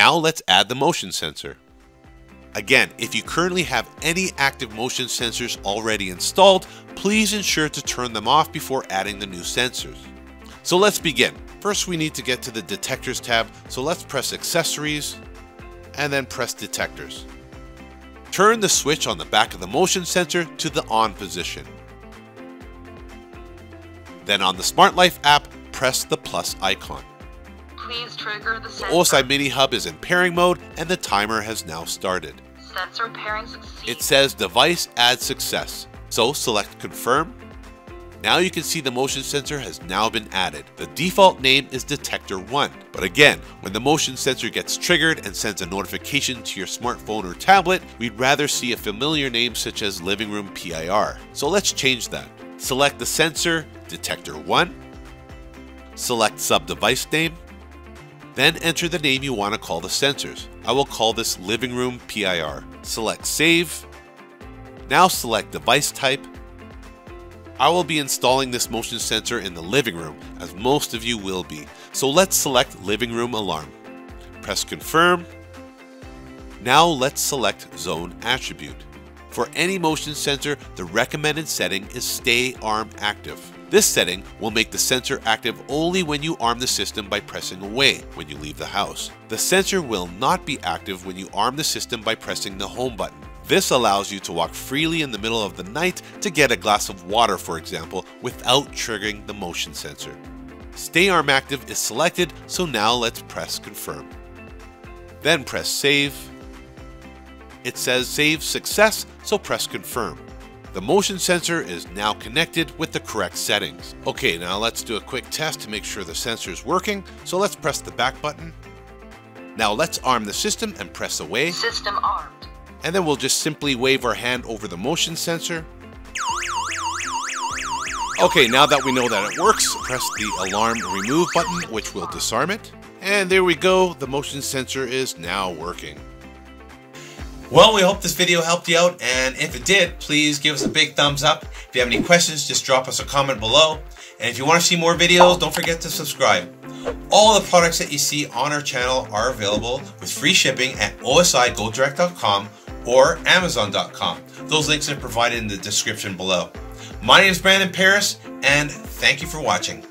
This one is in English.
Now let's add the motion sensor. Again, if you currently have any active motion sensors already installed, please ensure to turn them off before adding the new sensors. So let's begin. First, we need to get to the Detectors tab, so let's press Accessories and then press Detectors. Turn the switch on the back of the motion sensor to the on position. Then on the Smart Life app, press the plus icon. Please trigger the sensor. The OSI Mini Hub is in pairing mode and the timer has now started. Sensor pairing succeeds. It says Device Add Success, so select Confirm. Now you can see the motion sensor has now been added. The default name is Detector 1, but again, when the motion sensor gets triggered and sends a notification to your smartphone or tablet, we'd rather see a familiar name such as Livingroom PIR. So let's change that. Select the sensor, Detector 1, select sub-device name, then enter the name you want to call the sensors. I will call this Livingroom PIR. Select Save. Now select Device Type. I will be installing this motion sensor in the living room, as most of you will be. So let's select Livingroom Alarm. Press Confirm. Now let's select Zone Attribute. For any motion sensor, the recommended setting is Stay Arm Active. This setting will make the sensor active only when you arm the system by pressing away when you leave the house. The sensor will not be active when you arm the system by pressing the home button. This allows you to walk freely in the middle of the night to get a glass of water, for example, without triggering the motion sensor. Stay Arm Active is selected, so now let's press Confirm. Then press Save. It says Save Success, so press Confirm. The motion sensor is now connected with the correct settings. Okay, now let's do a quick test to make sure the sensor is working. So let's press the back button. Now let's arm the system and press away. System armed. And then we'll just simply wave our hand over the motion sensor. Okay, now that we know that it works, press the alarm remove button, which will disarm it. And there we go, the motion sensor is now working. Well, we hope this video helped you out, and if it did, please give us a big thumbs up. If you have any questions, just drop us a comment below. And if you want to see more videos, don't forget to subscribe. All the products that you see on our channel are available with free shipping at osigodirect.com or amazon.com. Those links are provided in the description below. My name is Brandon Paris, and thank you for watching.